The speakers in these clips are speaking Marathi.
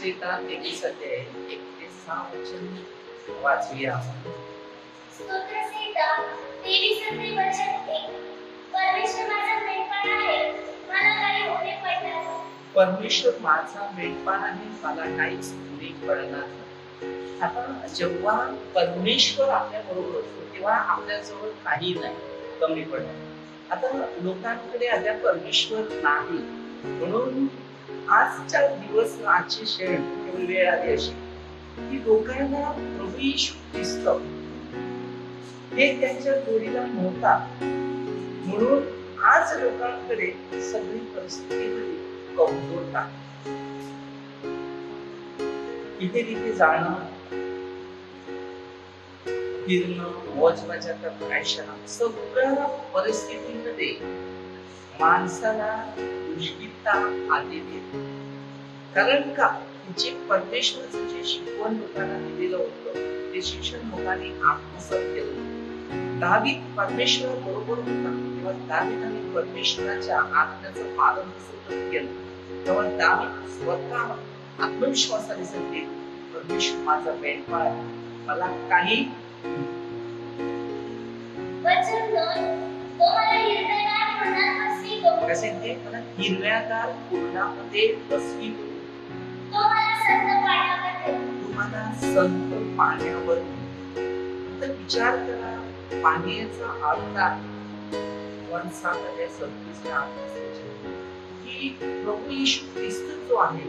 स्तुतसेता तेवीस अध्याय 1 ते 6 वचन वाचूया. स्तुतसेता 23 वचन 1. परमेश्वर माझा मेंढपाळ आहे, मला काही उणे पडणार नाही. परमेश्वर माझा मेंढपाळ आहे, मला काहीच उणे पडणार नाही. आता जेव्हा परमेश्वर आपल्या बरोबर असतो तेव्हा आपल्याजवळ काही नाही कमी पडत. आता लोकांकडे अद्याप परमेश्वर नाही, म्हणून आजच्या दिवस आजची शेण वेळ आली अशी की लोकांना प्रभू येशू ख्रिस्त हे त्यांच्या जोडीला नव्हता, म्हणून आज लोकांकडे सगळी परिस्थिती कमजोरता, इथे तिथे जाणं, फिरणं, मौज मजा करणं, आयुष्याला सगळ्या परिस्थितीमध्ये माणसाला मुश्किलता आलेली आहे. कारण का, जे परमेश्वराचं जे शिकवण लोकांना दिलेलं होतं ते शिक्षण लोकांनी आत्मसात केलं. दावीद परमेश्वर बरोबर होता तेव्हा दावीदाने परमेश्वराच्या आज्ञेचं पालन कसं केलं तेव्हा दावीद स्वतः आत्मविश्वासाने सांगते, परमेश्वर माझा मेंढपाळ आहे, मला काही वचन 2. तो मला हिरवेगार वनात बसवितो. कसे ते मला हिरव्यागार कुरणामध्ये बसवितो. तो मला संत पाण्यावर ठेवतो. तुम्हाला संत पाण्यावर. तर विचार करा, पाण्याचा अर्थ वनसामध्ये संतोषच्या की प्रभू येशू ख्रिस्त जो आहे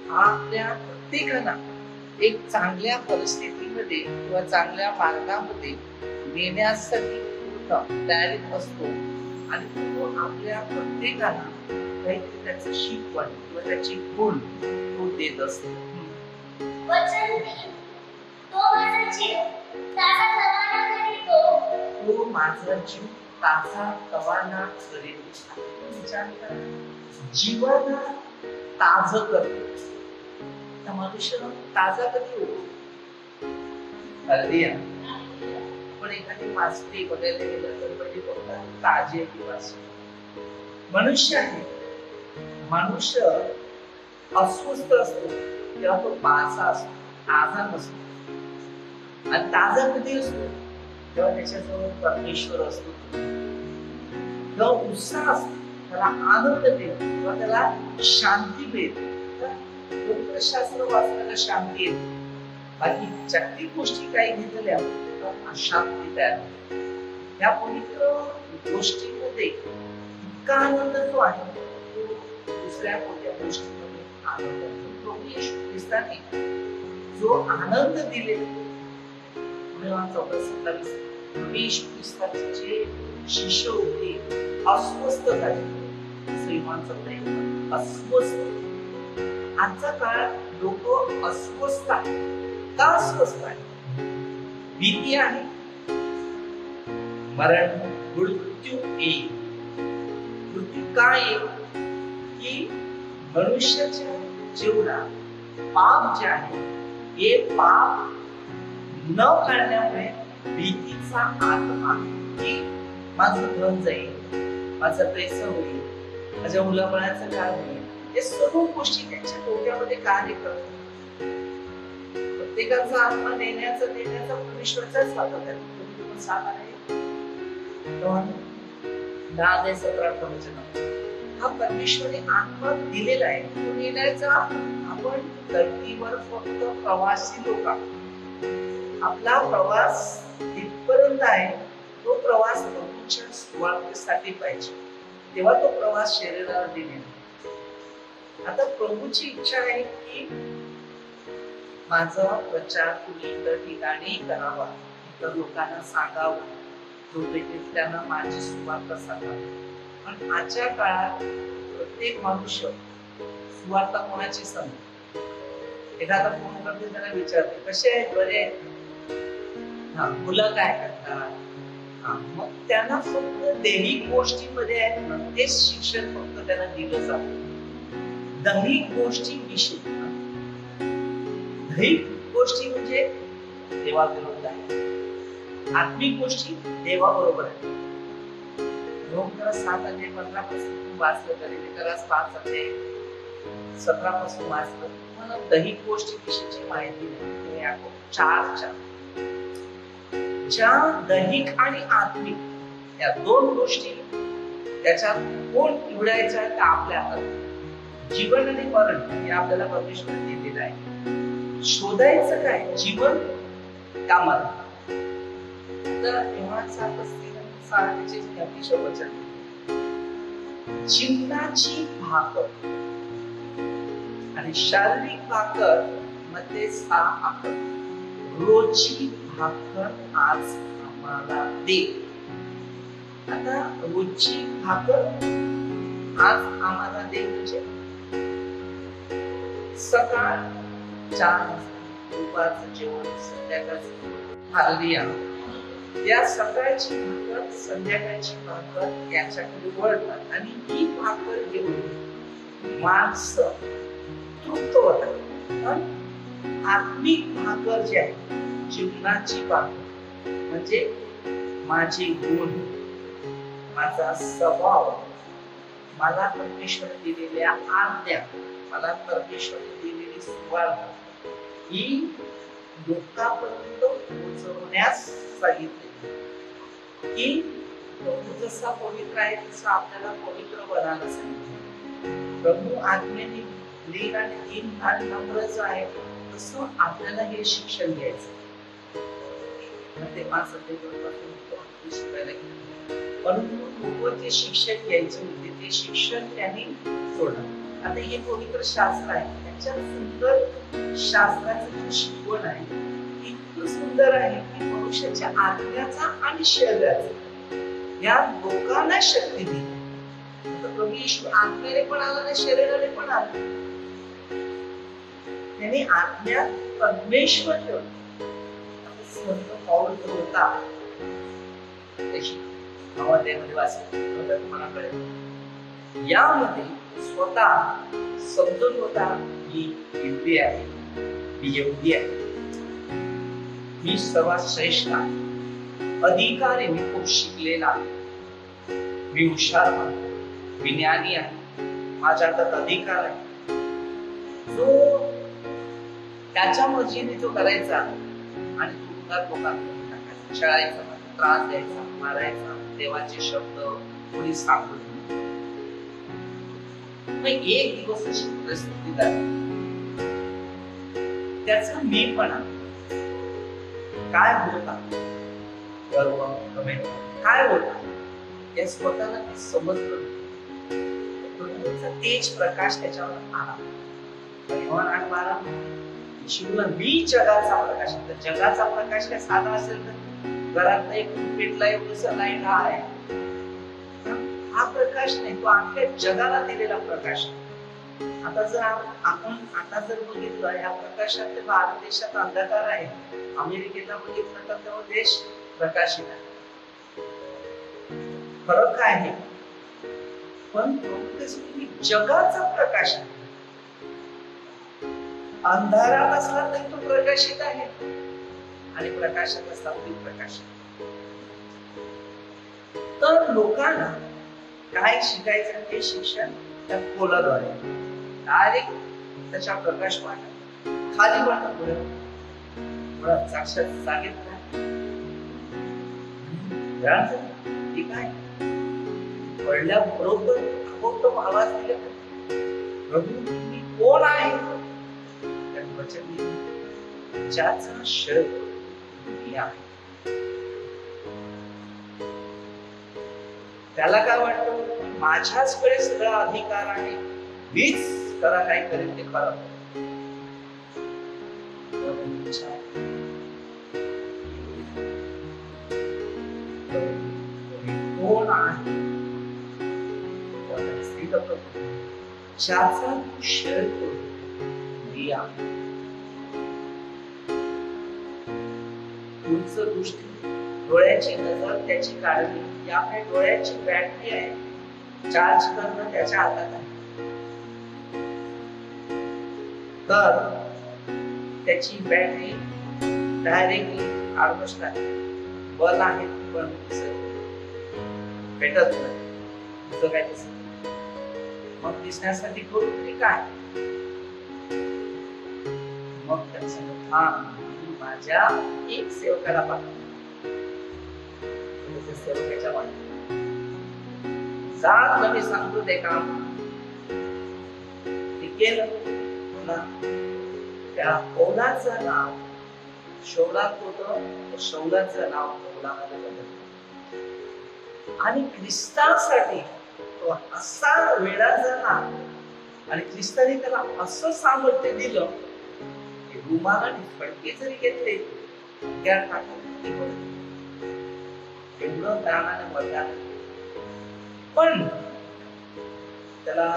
हा आपल्या प्रत्येकाला एक चांगल्या परिस्थितीमध्ये किंवा चांगल्या मार्गामध्ये नेण्यासाठी पूर्ण तयारीत असतो आणि तो आपल्या प्रत्येकाला काहीतरी त्याचं शिकवण किंवा त्याची गुण तो देत असतो. वचन 3. तो माझा जीव ताजा तवाना करीतो. तो माझा जीव ताजा तवाना करेल. विचार करा, जीवाला ताज करतो. त्या मनुष्याला ताजा कधी होतो? हल्ली पण एखादी मासळी बघायला गेलं तर म्हणजे बघतात ताजे दिवस. मनुष्य आहे, मनुष्य अस्वस्थ असतो तेव्हा तो पासा असतो, ताजा नसतो. आणि ताजा कधी असतो? तेव्हा त्याच्याजवळ परमेश्वर असतो. जेव्हा उत्साह असतो, त्याला आनंद मिळतो, तेव्हा त्याला शांती मिळते. लोकशास्त्र वाचण्याला शांती येते. बाकी जागतिक गोष्टी काही घेतल्या तर अशांती तयार होते. या पवित्र गोष्टीमध्ये इतका आनंद जो आहे तो दुसऱ्या कोणत्या गोष्टीमध्ये आनंद असतो. प्रभू येशू ख्रिस्ताने जो आनंद दिलेला येशू ख्रिस्ताचे जे शिष्य होते अस्वस्थ झाले, अस्वस्थ. आजचा काळ लोक अस्वस्थ आहेत. का अस्वस्थ आहे? भीती आहे, मरण, मृत्यू येईल. मृत्यू काय येईल? की मनुष्याच्या जीवनात पाप जे आहे हे पाप न करण्यामुळे भीतीचा आत्मा की माझं धन जाईल, माझं पैसा होईल, माझ्या मुलाबाळाचं काय होईल, हे सर्व गोष्टी त्यांच्या डोक्यामध्ये कार्य करतात. प्रत्येकाचा आत्मा देण्याचा परमेश्वराचाच वाटत आहे. तुम्ही साथ आहे 10-17 वचन हा परमेश्वराने आत्मा दिलेला आहे. तो नेण्याचा आपण धरतीवर फक्त प्रवासी लोक. आपला प्रवास इथपर्यंत आहे, तो प्रवास प्रभूच्या सुवार्थेसाठी पाहिजे, तेव्हा तो प्रवास शरीराला देणे. आता प्रभूची इच्छा आहे की माझा प्रचार तुम्ही इतर ठिकाणी करावा, इतर लोकांना सांगावं, त्यांना माझी सुवार्थ सांगावी. पण आजच्या काळात प्रत्येक मनुष्य सुवार्थ कोणाची सांगतो? एखादा फोन करते, त्याला विचारते कसे आहेत, बरे, हा मुलं काय करतात, मग त्यांना फक्त दैहिक गोष्टीमध्ये आहेत ना ते शिक्षण फक्त त्यांना दिलं जातं. दैहिक गोष्टी विषयी, दैहिक गोष्टी म्हणजे देवाविरुद्ध आहे, आत्मिक गोष्टी देवाबरोबर आहे. लोक 7-15 पासून वाचलं तरी 5-17 पासून वाचलं तुम्हाला दैहिक गोष्टीविषयीची माहिती नाही, हे आपण चार ज्या दैहिक आणि आत्मिक या दोन गोष्टी त्याच्यात कोण निवडायचा त्या आपल्या हातात. जीवन आणि मरण हे आपल्याला परमेश्वर दिलेलं आहे. शोधायचं काय? जीवन का मरण? तर तेव्हाचा अतिशय वचन, चिन्हाची भाकर आणि शारीरिक भाकर मध्ये 6 आकर, रोजची भाकर आज आम्हाला दे. आता रोजची भाकर आज आम्हाला दे म्हणजे सकाळ, चहा, दुपारचं जेवण, संध्याकाळचं. हालेलुया. या सकाळची भाकर, संध्याकाळची भाकर याच्याकडे वळतात आणि ही भाकर घेऊन माणसं तृप्त होतात. पण आत्मिक भाकर जी आहे, जीवनाची भाकर म्हणजे माझे गुण, माझा स्वभाव, मला परमेश्वर दिलेल्या आज्ञा, मला परमेश्वर दिलेली सुवार्ता ही लोकांपर्यंत पोहोचवण्यास सांगितले की प्रभू जसा पवित्र आहे तसा आपल्याला पवित्र बनायला सांगितले. प्रभू आत्मेने लीन आणि दीन आणि नम्रच आहे तसं आपल्याला हे शिक्षण घ्यायचं. तेव्हा शिकायला गेले, परंतु लोक जे शिक्षण घ्यायचे होते ते शिक्षण त्यांनी सोडलं. आता हे पवित्र शास्त्र आहे, त्याच्या सुंदर शास्त्राचं जे शिकवण आहे इतकं सुंदर आहे की मनुष्याच्या आत्म्याचा आणि शरीराचा या दोघांना शक्ती दिली. प्रभू येशू आत्म्याने पण आला आणि शरीराने पण आला. त्याने आत्म्यात परमेश्वर ठेवला. पाऊल होता त्याची नवदेमध्ये वाचलं तुम्हाला कळेल. यामध्ये स्वतः समजून होता मी हिंदी आहे, मी यहुदी आहे, मी सर्वात श्रेष्ठ आहे, अधिकारी, मी खूप शिकलेला आहे, मी हुशार आहे, मी ज्ञानी आहे, माझ्या हातात अधिकार आहे. जो त्याच्या मर्जीने जो करायचा आणि तुरुंगात लोकांना टाकायचा, छळायचा, त्रास द्यायचा, मारायचा, देवाचे शब्द कोणी सांगू. एक दिवस अशी परिस्थिती झाली, त्याचा मीपणा काय होता, गर्व, काय होता या स्वतःला ते समजलं. तेज प्रकाश त्याच्यावर आला. योहान 8:12 शिवला मी जगाचा प्रकाश. जगाचा प्रकाश काय साधा असेल तर घरात एक पेटला एवढंसं लाईट हा आहे, हा प्रकाश नाही, तो अख्ख्या जगाला दिलेला प्रकाश. आता जर आपण बघितलं या प्रकाशात भारत देशात अंधकार आहे, अमेरिकेला बघितलं तर तो देश प्रकाशित आहे. फरक काय आहे? पण जगाचा प्रकाश आहे. अंधारात असला तरी तो प्रकाशित आहे आणि प्रकाशात असला तरी प्रकाशित. तर लोकांना काय शिकायचं ते शिक्षण त्या खोलाद्वारे डायरेक्ट त्याच्या प्रकाश वाटत खाली वाटत पुढे साक्षात जागेत ठीक आहे. पडल्या बरोबर आपोआप आवाज दिला, प्रभू मी कोण आहे? वचन दिलं, ज्याचा शरीर मी आहे. त्याला काय वाटतं माझ्याचकडे सगळा अधिकार आहे, मीच करा काय करेल ते खरं. कोण आहे? ज्याचा शरीर मी आहे. पुढचं दृष्टी, डोळ्याची नजर त्याची काढली. यामुळे डोळ्याची बॅटरी आहे, चार्ज करणं त्याच्या हातात आहे. तर त्याची बॅटरी डायरेक्टली ऑलमोस्ट आहे, बल आहे पण भेटत नाही, तुझं काय दिसत. मग दिसण्यासाठी करू तरी काय? मग त्याने सांगितलं, हा मी माझ्या एक सेवकाला पाठवतो. त्याच्या सेवकाच्या वाटेत जा, मी सांगतो ते काम. ते केलं पुन्हा. त्या पौलाचं नाव शौलात होतं, शौलाचं नाव पौलामध्ये बदललं. आणि ख्रिस्तासाठी तो असा वेळा झाला आणि ख्रिस्ताने त्याला असं सामर्थ्य दिलं की रुमाल आणि फडके जरी घेतले त्या टाकून एवढं प्राणाने मरणार. पण त्याला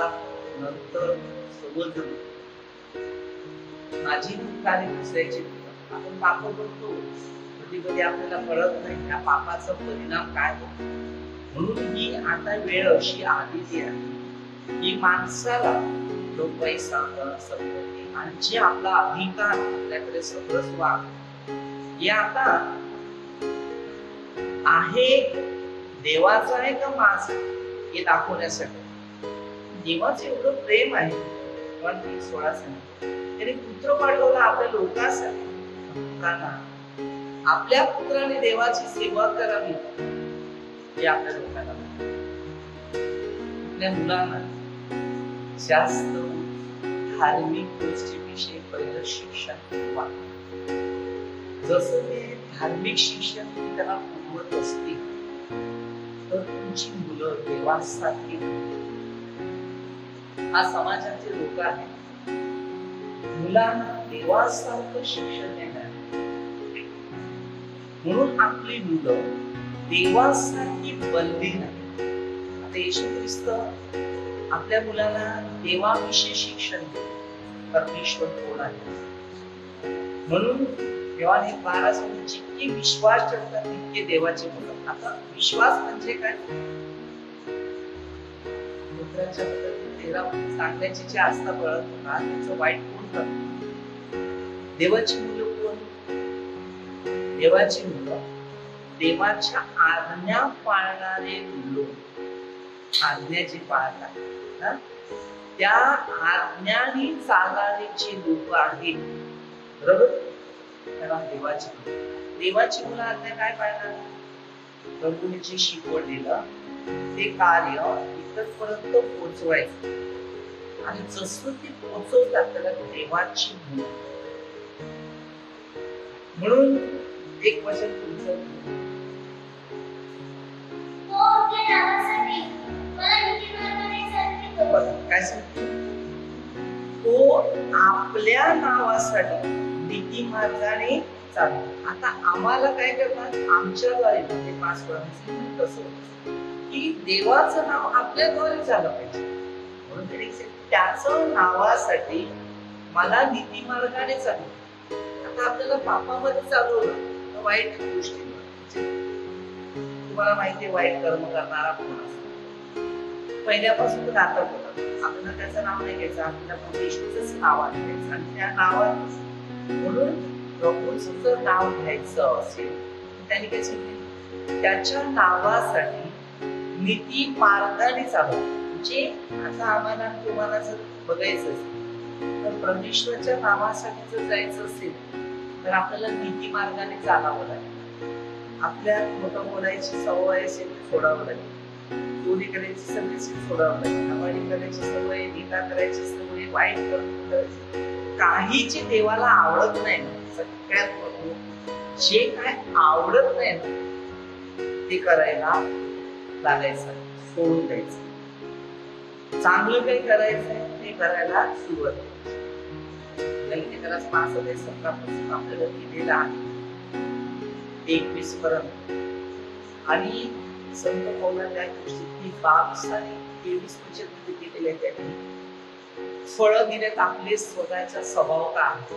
नंतर समजलं माझी कार्य दुसऱ्याची. आपण पाप करतो, कधी कधी आपल्याला कळत नाही त्या पापाचा परिणाम काय होतो. म्हणून ही आता वेळ अशी आलेली आहे की माणसाला जो पैसा, संपत्ती आणि जे आपला अधिकार आपल्याकडे सर्वस्व आहे हे आता आहे देवाचं आहे का माझं हे दाखवण्यासाठी. देवाचं एवढं प्रेम आहे. पण 16 त्याने पुत्र पाठवला आपल्या लोकांसाठी. आपल्या पुत्राने देवाची सेवा करावी हे आपल्या लोकांना, आपल्या मुलांना जास्त धार्मिक गोष्टीविषयी पहिलं शिक्षण व्हा. जसं ते धार्मिक शिक्षण त्याला पुरवत असतील तर तुमची मुलं देवासाठी. हा समाजाचे लोक आहेत, मुलांना देवासारखं शिक्षण देणार. म्हणून आपली मुलं देवासाठी बनली नाही. आता येशू ख्रिस्त आपल्या मुलाला देवाविषयी शिक्षण देतो. परमेश्वर कोण आहे म्हणून देवाने 12 सांगितले जितके विश्वास ठेवतात तितके देवाचे मुलं. आता विश्वास म्हणजे काय? मित्रांच्या सांगण्याची जे आस्था पळत होता त्याचं वाईट कोण करतो? देवाची मुलं कोण? देवाची मुलं देवाच्या आज्ञा पाळणारे लोक. आज्ञा जे पाळतात त्या आज्ञाने चालणारे जे लोक आहेत, बरोबर, त्याला देवाची मुलं. देवाची मुलं आज्ञा काय पाळणार? प्रभूने जे शिकवलेलं ते कार्य इथपर्यंत पोहोचवायचं. आणि जसं ते पोहोचवतात त्याला देवाची मुलं. म्हणून एक वचन तुमचं काय सांगतो? तो आपल्या नावासाठी नीती मार्गाने चालतो. आता आम्हाला काय करतात? आमच्याद्वारे म्हणजे पास करण्याचं कसं की देवाचं नाव आपल्याद्वारे झालं पाहिजे. म्हणून तरी त्याचं नावासाठी मला नीती मार्गाने चालू. आता आपल्याला पापामध्ये चालवलं तर वाईट गोष्टी. तुम्हाला माहिती वाईट कर्म करणारा कोण असतो? पहिल्यापासून नाटक होतं. आपल्याला त्याचं नाव नाही घ्यायचं, आपल्याला फक्त येशूचंच नाव घ्यायचं आणि त्या नावात म्हणून प्रभूचं जर नाव घ्यायचं असेल त्याने काय सांगितलं? त्याच्या नावासाठी नीती मार्गाने चालवा. म्हणजे आता आम्हाला तुम्हाला जर बघायचं असेल तर परमेश्वराच्या नावासाठी जर जायचं असेल तर आपल्याला नीती मार्गाने चालावं लागेल. आपल्या खोटं बोलायची सवय असेल सोडावं लागेल, चोरी करायची सवय सोडावं लागेल, कमाई करायची सवय, टीका करायची सवय, वाईट कर्म करायची. काही जे देवाला आवडत नाही ना, सगळ्यात महत्त्वाचं जे काय आवडत नाही ना ते करायला लागायचं, सोडून द्यायचं. चांगलं काही करायचंय ते करायला सुरुवात करायची. त्याला 5:17 आपल्याला दिलेलं आहे 21 पर्यंत. आणि संत पौलाने त्या गोष्टी 22 आणि 23 मध्ये दिलेले आहे. त्यांनी फळं दिलेत आपले स्वतःचा स्वभाव का आहे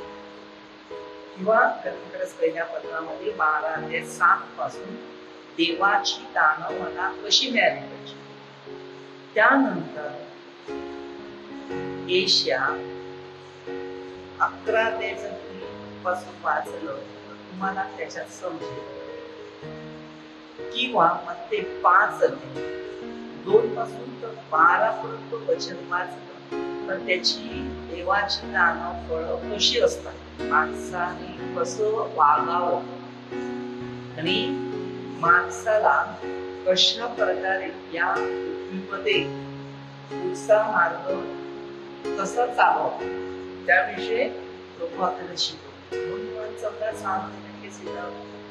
किंवा गणितरस पहिल्या पत्रामध्ये 12-7 पासून देवाची दानं मला कशी मिळाली पाहिजे. त्यानंतर एशिया 11 पासून वाचलं तुम्हाला त्याच्यात समजेल. किंवा मग ते 5:2 पासून तर 12 पर्यंत वचन वाचलं पण त्याची देवाची दान फळं कशी असतात, माणसाने कसं वागावं आणि माणसाला कशा प्रकारे या पृथ्वीमध्ये पुढचा मार्ग कसा चालवा त्याविषयी प्रभू आपल्याला शिकवतो. म्हणून चौदा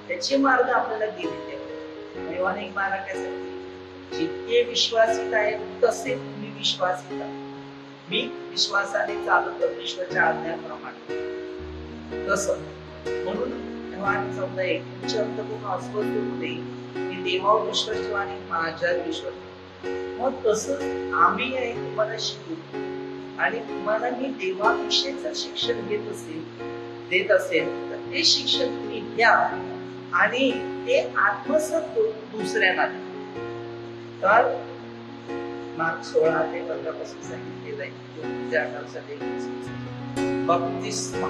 त्याचे मार्ग आपल्याला दिलेले आहेत. देवाने एक मार्ग काय सांगितले, जितके विश्वासित आहेत तसे तुम्ही विश्वासित आहात. मी विश्वासाने चालत परमेश्वराच्या आज्ञाप्रमाणे तसं. म्हणून चौदा एक तुमच्या अंतःकरून अस्वस्थ होऊ नये, मी देवावर विश्वास ठेवा आणि माझ्यावर विश्वास ठेवा. मग तसं आम्ही आहे तुम्हाला शिकवतो आणि तुम्हाला मी देवाविषयीचं शिक्षण देत असेल तर ते शिक्षण तुम्ही घ्या आणि ते आत्मसात करून दुसऱ्यांना द्या. तर मार्क 16 ते 15 पासून सांगितलेलं आहे. बप्तिस्मा,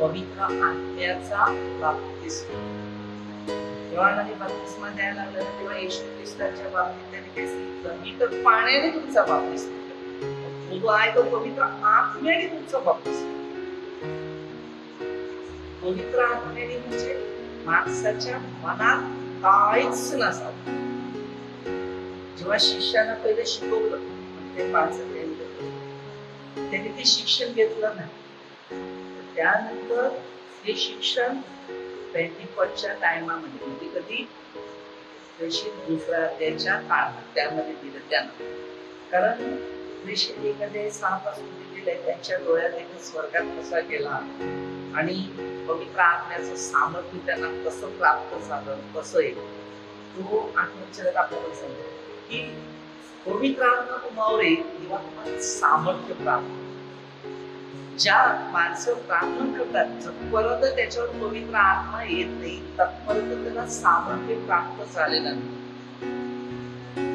पवित्र आत्म्याचा बप्तिस्मा. योहानाने बप्तिस्मा द्यायला लागला तेव्हा येशू ख्रिस्ताच्या बाबतीत त्याने काय सांगितलं, मी तर पाण्याने तुमचा बप्तिस्मा करतो, तो आहे तो पवित्र आत्म्याने तुमचा बप्तिस्मा. पवित्र आत्म्याने म्हणजे माणसाच्या मनात काहीच नसावं. जेव्हा शिष्याला पहिले शिकवलं ते त्यांनी ते शिक्षण घेतलं नाही. त्यानंतर हे शिक्षण पेंटिकॉस्टच्या टायमामध्ये म्हणजे कधी दुसऱ्या त्याच्या काळात त्यामध्ये दिलं त्यानं. कारण प्रेषित एखाद्या 6 पासून दिलेलं आहे, त्यांच्या डोळ्यात एक स्वर्गात कसा गेला आणि पवित्र आत्म्याचं सामर्थ्य त्यांना कसं प्राप्त झालं, कसं आहे तो आत्मविचारात आपल्याला सांगतो की पवित्र आत्मा तुम्हावर येईल तेव्हा तुम्हाला सामर्थ्य प्राप्त. ज्या माणसं प्रार्थना करतात जगपर्यंत त्याच्यावर पवित्र आत्मा येत नाही तत्पर्यंत त्याला सामर्थ्य प्राप्त झालेलं नाही.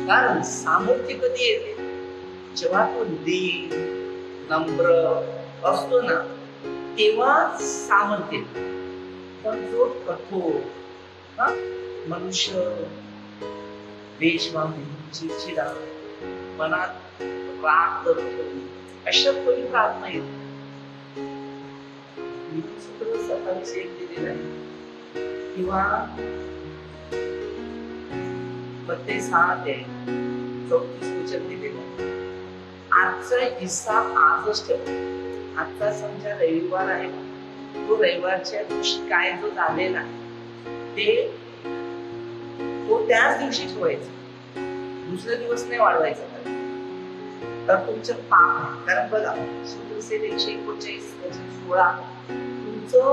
कारण सामर्थ्य कधी येते, जेव्हा तो दीन नम्र असतो ना तेव्हा सामर्थ्य. पण जो कठोर मनुष्य देशवादी चिडचिडा मनात राग ठेवून अशा पवित्र आत्मा येतो. सूत्र 27:1 दिलेलं आहे किंवा 32:6 ते 34 वचन दिलेलं आहे. आजचा हिस्सा आजच ठेवा. आजचा समजा रविवार आहे, तो रविवारच्या दिवशी काय जो झालेला ते तो त्याच दिवशी ठेवायचा, दुसरा दिवस नाही वाढवायचा. तर तुमचं पाप आहे. कारण बघा सूत्र 149:16 तुमचं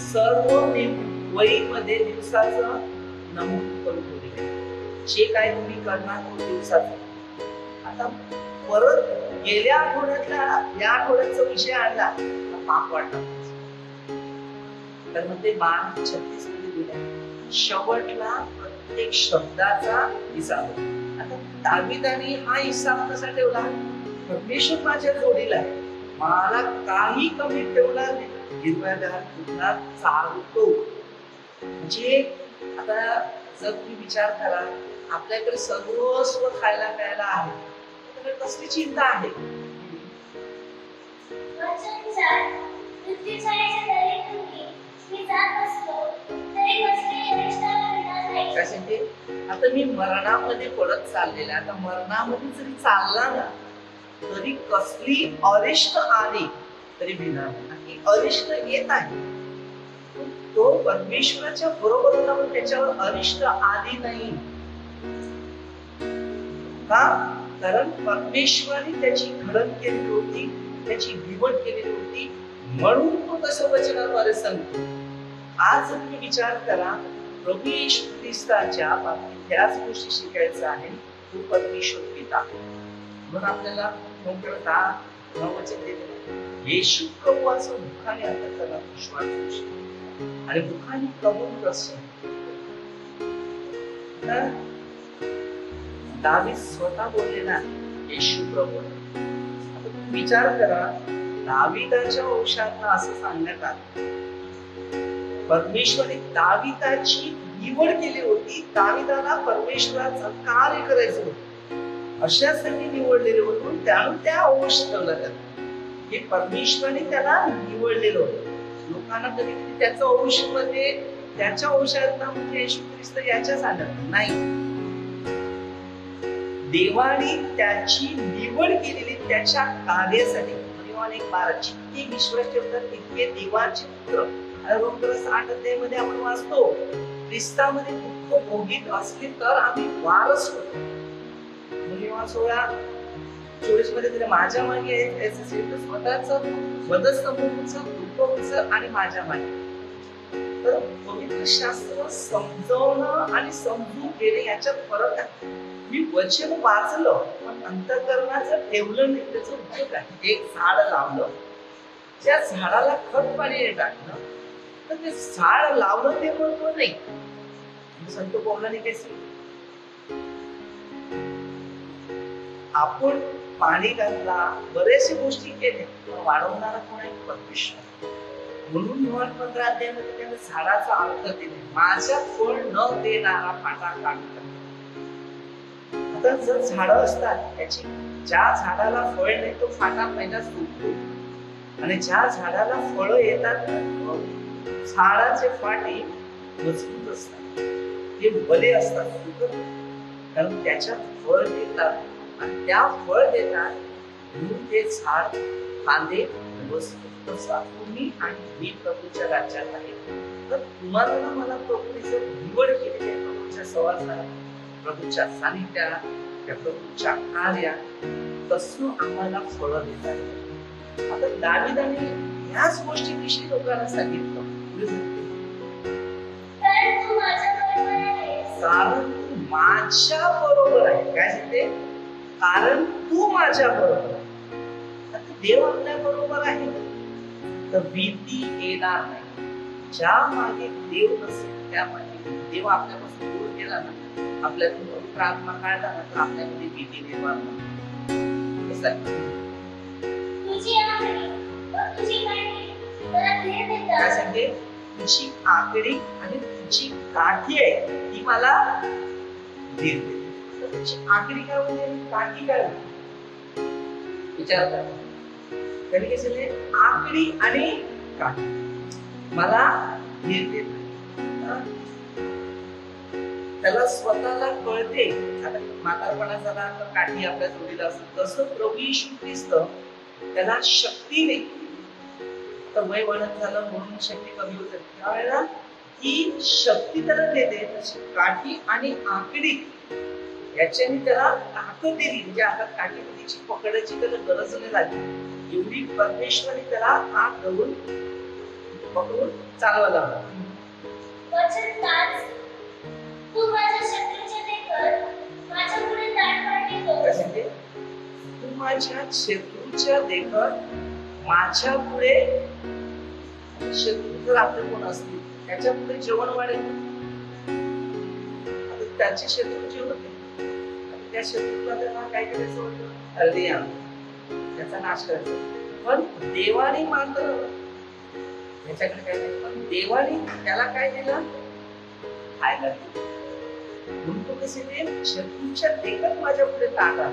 सर्व वहीमध्ये दिवसाचं नमूद करून ठेवलेलं आहे. जे काय तुम्ही करणार तो दिवसाचं. आता परत गेल्या आठवड्यातला या आठवड्याचा विषय आणला पाप वाटला. तर मग ते 12:36 मध्ये दिलं शेवटला प्रत्येक शब्दाचा हिसाब. आता दाविदाने हा हिसाब कसा ठेवला, परमेश्वर माझ्या जोडीला आहे, मला काही कमी ठेवणार नाही, हिरव्यागार कुठला चालतो. म्हणजे आता जर तुम्ही विचार करा आपल्याकडे सर्वस्व खायला प्यायला आहे, कसली चिंता आहे. आता मी मरणामध्ये पडत चाललेला, आता मरणामध्ये जरी चालला ना तरी कसली अरिष्ट आली तरी भिणार नाही. अरिष्ट येत आहे तो परमेश्वराच्या बरोबर होता पण त्याच्यावर अरिष्ट आली नाही. का? कारण परमेश्वराने त्याची घडण केलेली होती, त्याची निवड केलेली होती, म्हणून तो तसं वचनाद्वारे सांगतो. आज तुम्ही विचार करा प्रभू येशू ख्रिस्ताच्या बाबतीत त्याच गोष्टी शिकायचं आहे. तो परमेश्वर पिता. म्हणून आपल्याला वचन दिलेलं येशू प्रभूचं दुःखाने आता त्याला विश्वास आणि दुःखाने कबूल कसं. दावीद स्वतः बोललेला येशू प्रभू. विचार करा दाविदाच्या वंशात असं सांगण्यात आलं परमेश्वराने दाविदाची निवड केली होती. दाविदाला परमेश्वराचं कार्य करायचं होतं. अशासाठी निवडलेले होते म्हणून त्यानं त्या अंश ठेवला त्याला. हे परमेश्वराने त्याला निवडलेलं होतं. लोकांना कधी कधी त्याच्या अंशमध्ये त्याच्या अंशात म्हणजे येशू ख्रिस्त याच्याच आलं नाही. देवाने त्याची निवड केलेली त्याच्या कार्यासाठी. एक बारा जितके विश्वास ठेवतात तितके देवाचे पुत्र. रोमकर 8 अध्यायामध्ये आपण वाचतो ख्रिस्तामध्ये दुःख भोगीत असले तर आम्ही वारस होतो. मुलीमा 16:24 मध्ये तरी माझ्या मागे स्वतःच वधस्तंभाचं दुःख आणि माझ्या मागे. तर पवित्र शास्त्र समजवणं आणि समजून घेणे याच्यात फरक आहे. मी वचन वाचलं पण अंतःकरणाचं ठेवलं नाही. त्याचा उपयोग आहे. एक झाड लावलं त्या झाडाला खत पाणी टाकलं तर ते झाड लावलं ते महत्व नाही. संत पौलाने काय आपण पाणी घातला बरेचशा गोष्टी केल्या वाढवणारा कोण आहे? परमेश्वर. म्हणून 15 अध्यायामध्ये त्याने झाडाचा अर्थ दिले माझ्या फळ न देणारा फाटा काढला. आता जर झाड असतात त्याची ज्या झाडाला फळ नाही तो फाटा पहिला सुकतो आणि ज्या झाडाला फळ येतात झाडाचे फाटे मजबूत असतात ते भले असतात सुकत कारण त्याच्यात फळ देतात आणि त्या फळ देतात म्हणून ते झाड फांदे बसतात. तुम्ही आणि मी प्रभूच्या राज्यात आहे. तर तुम्हाला ना मला प्रभूने जर निवड केलेली आहे प्रभूच्या सहवासात प्रभूच्या सानिध्यात त्या प्रभूच्या कार्यात तसं आम्हाला फळं देतात. आता दाविदाने ह्याच गोष्टीविषयी लोकांना सांगितलं कारण तू माझ्या बरोबर आहे. काय सांगते? कारण तू माझ्या बरोबर आहे. आता देव आपल्या बरोबर आहे तर भीती येणार नाही. ज्या मागे देव नसेल त्या मागे देव आपल्यापासून दूर गेला ना आपल्यातून पवित्र आत्मा काढला ना तर आपल्यामध्ये भीती निर्माण होते. काय सांगते? तुझी आकडी आणि तुझी काठी आहे ती मला धीर देते. तुझी आकडी काय होते काठी काय होते विचार करा. कधी कसले आकडी आणि काठी मला धीर देते. त्याला स्वतःला कळते आता म्हातारपणा झाला तर काठी आपल्या जोडीला असते तसं प्रभू येशू ख्रिस्त त्याला शक्तीने तर वय वाढत झालं म्हणून शक्ती कमी होत त्यावेळेला ही शक्ती त्याला देते. तशी काठी आणि आकडी याच्याने त्याला ताकद दिली म्हणजे आता काठी तिची पकडायची त्याला गरज नाही लागली. एवढी परमेश्वराने त्याला हात धरून पकडून चालवायला लावला. तू माझ्या शत्रूचे देखत माझ्या पुढे दाट पाडणे कर. तू माझ्या शत्रूच्या देखत माझ्या पुढे शत्रू जर आपले कोण असतील त्याच्या पुढे जेवण वाढेल. त्याचे शत्रू जे होते त्या शत्रूला त्यांना काय करायचं होतं? हळदी आणून त्याचा नाश करायचा. पण देवाने मात्र त्याच्याकडे काय नाही पण देवाने त्याला काय दिलं? खायला दिलं. म्हणून तो कसे ते शत्रूच्या देखत माझ्या पुढे ताट आला.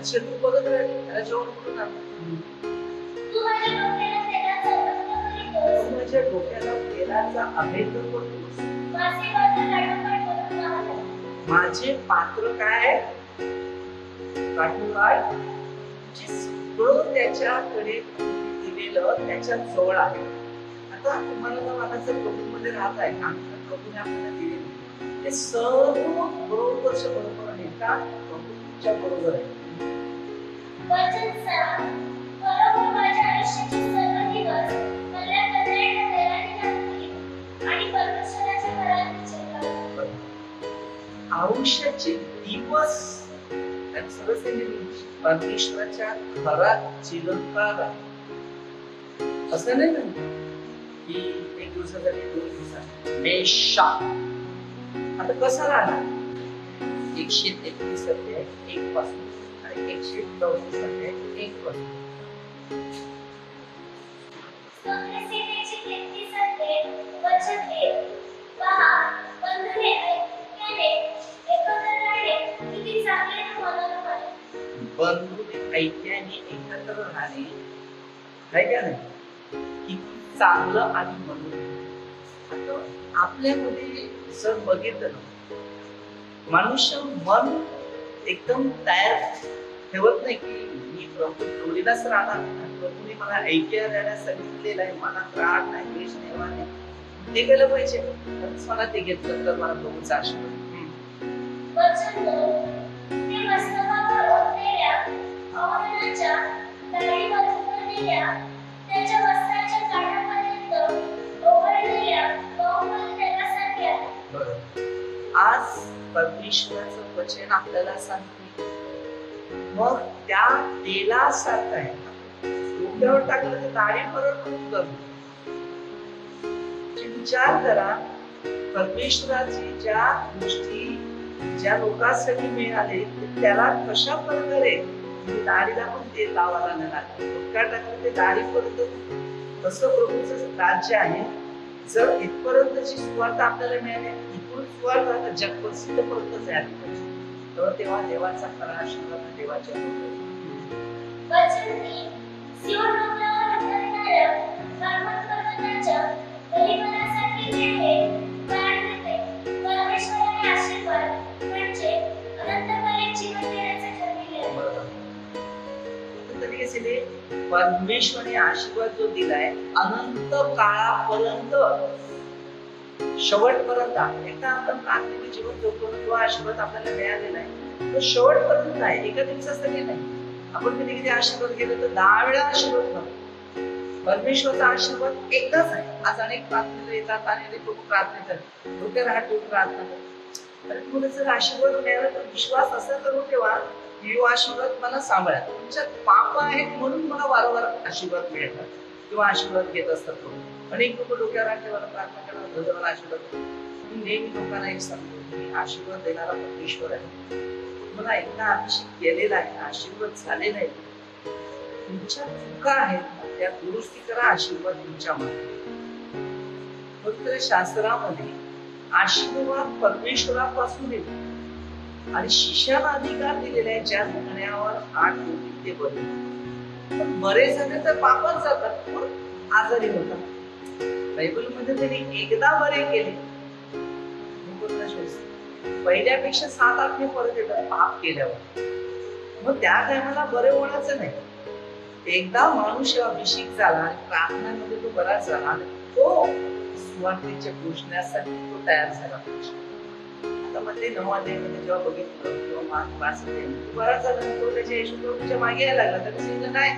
शत्रू बघत राहिले त्याला जेवण करून आणलं. तू माझ्या डोक्याला तेलाचा अभेद करतोस. माझे पात्र काय काय जे सगळं त्याच्याकडे दिलेलं त्याच्या जवळ आहे. आता तुम्हाला जर मला जर प्रभूमध्ये राहत आहे आमच्या प्रभूने आपल्याला दिलेलं ते सर्व बरोबरच्या बरोबर आहे का? प्रभूच्या बरोबर आहे. माझ्या आयुष्याचे सर्व दिवस मला कल्याण देवाने घातली आणि परमेश्वराच्या घरात विचरला. आयुष्याचे दिवस परमेश्वराच्या घरात चिरंतन असं नाही ना की 1 दिवसासाठी 2 दिवसासाठी मेषा. आता कसं राहणार? 133 अध्याय 1 पासून आणि 134 अध्याय 1 पासून पहा बंधुने ऐक्याने एकत्र राहणे किती चांगले व मनोरम बंधूने ऐक्याने एकत्र राहणे आहे का नाही किती चांगलं आणि म्हणून आता आपल्यामध्ये जर बघितलं ना, मनुष्य मन एकदम तयार ठेवत नाही की मी प्रभू जोडीलाच राहणार. प्रभूने मला ऐक्य राहण्यास सांगितलेलं आहे, मनात राग नाही, द्वेष नाही, ते केलं पाहिजे. मला ते घेतलं तर मला प्रभूचा आशीर्वाद. वचन 2, ते मस्तकावर ओढलेल्या अवमानाच्या दाढीमधून भरलेल्या त्याच्या वस्त्राच्या काठापर्यंत ओघळलेल्या बहुमूल्य तेलासारखे आहे. आज परमेश्वराचं वचन आपल्याला सांगते, मग त्या तेलासारखं आहे. डोक्यावर टाकलं तर दाढीपर्यंत करतो. विचार करा, परमेश्वराची ज्या गोष्टी ज्या लोकांसाठी मिळाले त्याला कशा प्रकारे दाढीला पण तेल लावायला नाही लागलं, डोक्यात टाकलं ते दाढीपर्यंत. कसं प्रभूचं राज्य आहे. जर इथपर्यंतची सुवार्थ आपल्याला मिळाली, इथून सुवार्थ जग प्रसिद्ध पर्यंत झाली पाहिजे, तर तेव्हा देवाचा खरा आशीर्वाद देवाच्या वचन 3, सियोन डोंगरावर उतरणाऱ्या कार्मेल पर्वताच्या बलिदानासाठी जे आहे, परमेश्वराने आशीर्वाद म्हणजे अनंतकालीन जीवन देण्याचे ठरविले आहे. परमेश्वराने आशीर्वाद जो दिलाय अनंत काळापर्यंत, शेवटपर्यंत. एकदा आपण प्रार्थनेचे जीवन जगतो, जो आशीर्वाद आपल्याला मिळालेला आहे तो शेवटपर्यंत आहे, एका दिवसासाठी नाही. आपण कधी कधी आशीर्वाद घेतो तर 10 वेळा आशीर्वाद करतो. परमेश्वराचा आशीर्वाद एकदाच आहे. आज अनेक प्रार्थनेला येतात आणि लोक प्रार्थना करतात, डोक्यावर हात ठेवून प्रार्थना करतात. तर तुम्हाला जर आशीर्वाद मिळाला तर विश्वास असा करून ठेवा की हा आशीर्वाद मला सांभाळा. तुमच्यात पाप आहेत म्हणून मला वारंवार आशीर्वाद मिळतात किंवा आशीर्वाद घेत असतात. अनेक लोक डोक्यावर हात ठेवायला प्रार्थना करतात, मला आशीर्वाद. मी नेहमी लोकांना एक सांगतो की आशीर्वाद देणारा परमेश्वर आहे. मला एकदा अभिषेक केलेला आहे, आशीर्वाद झालेला आहे. तुमच्या चुका आहेत त्या दुरुस्ती करा, आशीर्वाद तुमच्या मध्ये. पवित्र शास्त्रामध्ये आशीर्वाद परमेश्वरापासून येतो आणि शिष्याला अधिकार दिलेला आहे ज्या दुखण्यावर हात ठेवतील ते बरे. पण बरे झाले तर पापात जातात, पण आजारी होतात. बायबलमध्ये त्यांनी एकदा बरे केले, पहिल्यापेक्षा 7-8 ने परत येतात पाप केल्यावर. मग त्या टायमाला बरे होण्याचं नाही. एकदा माणूस अभिषेक झाला आणि प्रार्थनेमध्ये तो बरा झाला आणि तो सुवार्तेच्या घोषणासाठी तो तयार झाला. आता मध्ये 9 अध्यायामध्ये जेव्हा बघितलं किंवा बरा झाला, तो त्याच्या येशू प्रभूच्या मागे यायला लागला. त्याने सांगितलं नाही,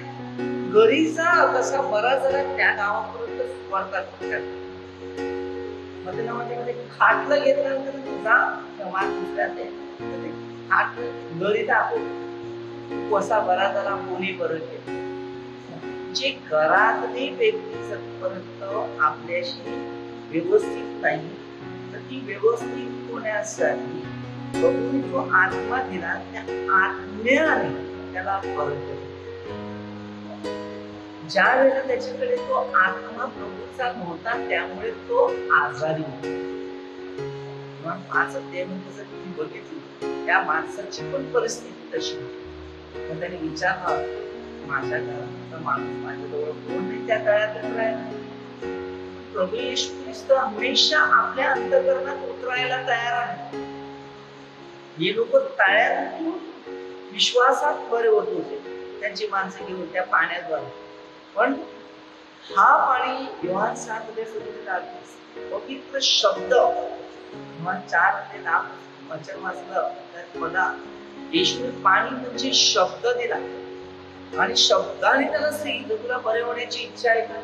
घरी जा, कसा बरा झाला त्या गावापर्यंत सुवार्ता पोहोचला. मध्ये 9 अध्यायामध्ये खाटलं घेतल्यानंतर जा मार्ग दुसऱ्यात खाट घरी दाखवून कसा बरा झाला, कोणी बरं केलं. जे घरातली व्यक्ती जरपर्यंत आपल्याशी व्यवस्थित नाही तर ती व्यवस्थित होण्यासाठी प्रभूने जो आत्मा दिला त्या आत्म्याने त्याला परत केलं. ज्या वेळेला त्याच्याकडे तो आत्मा प्रभूचा नव्हता त्यामुळे तो आजारी होता. 5 अध्यायामध्ये जर तुम्ही बघितली त्या माणसाची पण परिस्थिती तशी होती. मग त्याने विचारलं, माझ्या घरात माणूस माझ्याजवळ कोण नाही त्या काळात राहिला. प्रभू येशू ख्रिस्त हमेशा आपल्या अंतःकरणात उतरायला तयार आहे. हे लोक तळ्यात विश्वासात बरे होत होते, त्यांची माणसं घेऊन त्या पाण्याद्वारे. पण हा पाणी योहान 7 पवित्र शब्द 4:9 वचन वाचलं तर बघा, येशूने पाणी म्हणजे शब्द दिला आणि शब्दाने त्याला सांगितलं तुला बरे होण्याची इच्छा आहे का.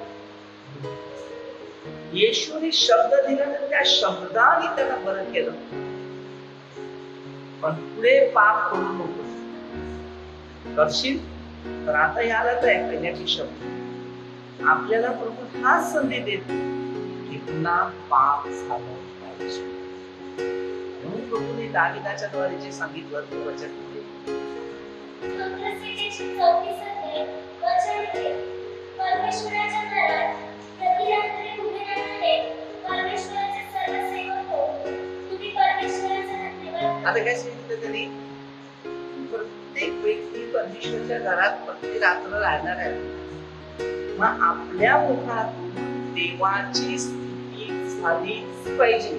येशूने शब्द दिला तर त्या शब्दाने त्याला बरं केलं. पण पुढे पाप करू नको करशील तर आता याला तर ऐकण्याची शब्द आपल्याला प्रभू हा संधी देतो की पुन्हा पाप झालं पाहिजे. म्हणून प्रभूने दाविदाच्या द्वारे जे सांगितलं ते वचन परमेश्वराच्या घरात प्रति रात्री उभे राहणारे परमेश्वराचे सर्व सेवक हो, तुम्ही परमेश्वराचा धन्यवाद. आता काय सांगितलं त्यांनी, प्रत्येक व्यक्ती परमेश्वरच्या घरात प्रति रात्र राहणार आहे. मग आपल्या मुखातून देवाची स्तुती झालीच पाहिजे.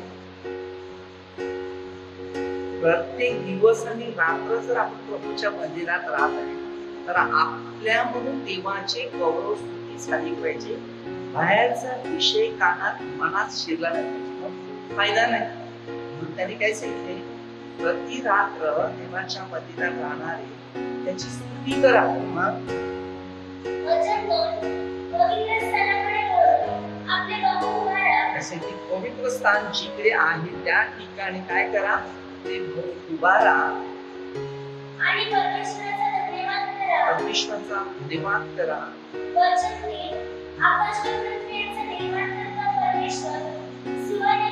प्रत्येक दिवस आणि रात्र जर आपण प्रभूच्या मंदिरात राहत आहे तर आपल्या म्हणून देवाचे गौरव स्तुती झाली पाहिजे. बाहेरचा विषय कानात मनात शिरला नाही फायदा नाही. म्हणून त्याने काय सांगितले, प्रति रात्र देवाच्या मंदिरात राहणारे त्याची स्तुती करा. मग वचन 2 पवित्र स्थळाकडे वळून आपले बाहू उभारा. असे की पवित्र स्थान जिकडे आहे त्या ठिकाणी काय करा, ते उभा राहा आणि परमेश्वराचा धन्यवाद करा. परमेश्वराचा धन्यवाद करा. वचन 3 आकाश व पृथ्वीचा निर्माण करता परमेश्वर सुवाने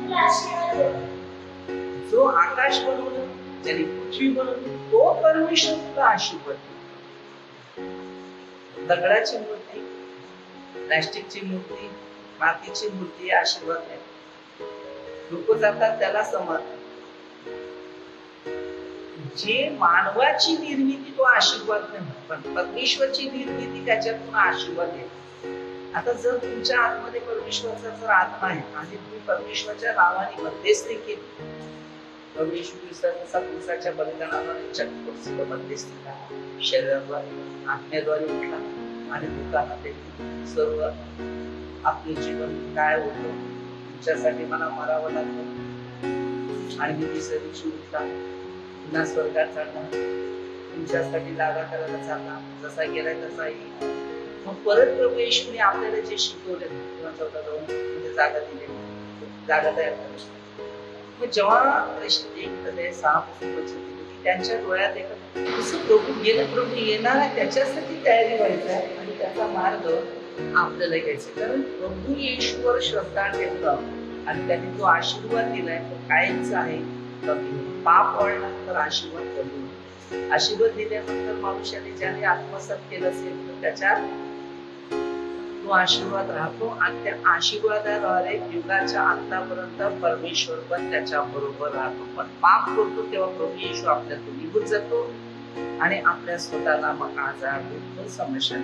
तुला आशीर्वाद देतो. जो आकाश बनवलं, ज्याने पृथ्वी बनवली, तो परमेश्वर तुला आशीर्वाद देतो. दगडाची मूर्ती, प्लास्टिकची मूर्ती, मातीची मूर्ती आशीर्वाद नाही. लोक जातात त्याला समजतात. जे मानवाची निर्मिती तो आशीर्वाद नाही, पण परमेश्वरची निर्मिती त्याच्यातून आशीर्वाद आहे. आता जर तुमच्या आतमध्ये परमेश्वराचा जर आत्मा आहे आणि तुम्ही परमेश्वराच्या नावाने मध्यस्थी केली, परमेश्वर विसर्जनाचा पुरुषाच्या बलिदानाद्वारे चक्र मध्यस्थीला शरीराद्वारे आत्म्याद्वारे उठला आणि दुःखाला देखील सर्व आपले जीवन काय होतं, तुमच्यासाठी मला मरावं लागलं आणि मी तिसऱ्या दिवशी उठला, पुन्हा स्वर्गात चालला, तुमच्यासाठी लागा करायला चालला, जसा गेलाय तसा येईल. मग परत प्रभू येशूने आपल्याला जे शिकवले किंवा 14 म्हणजे जागा दिली, जागा तयार करायची. मग जेव्हा 6 की त्यांच्या डोळ्यात प्रभू गेलं, प्रभू येणार आहे, त्याच्यासाठी तयारी व्हायची आहे आणि त्याचा मार्ग आपल्याला घ्यायचा. कारण प्रभू येशूवर श्रद्धा ठेवणं आणि त्यांनी जो आशीर्वाद दिलाय तो कायमचा आहे. पाप वळल्यानंतर आशीर्वाद कमी. आशीर्वाद दिल्यानंतर मनुष्याने ज्याने आत्मसात केलं असेल तर त्याच्यात तो आशीर्वाद राहतो आणि त्या आशीर्वादाद्वारे युगाच्या अंतापर्यंत परमेश्वर पण त्याच्या बरोबर राहतो. पण पाप करतो तेव्हा प्रभू येशू आपल्यातून निघून जातो आणि आपल्या स्वतःला मग आजार समस्या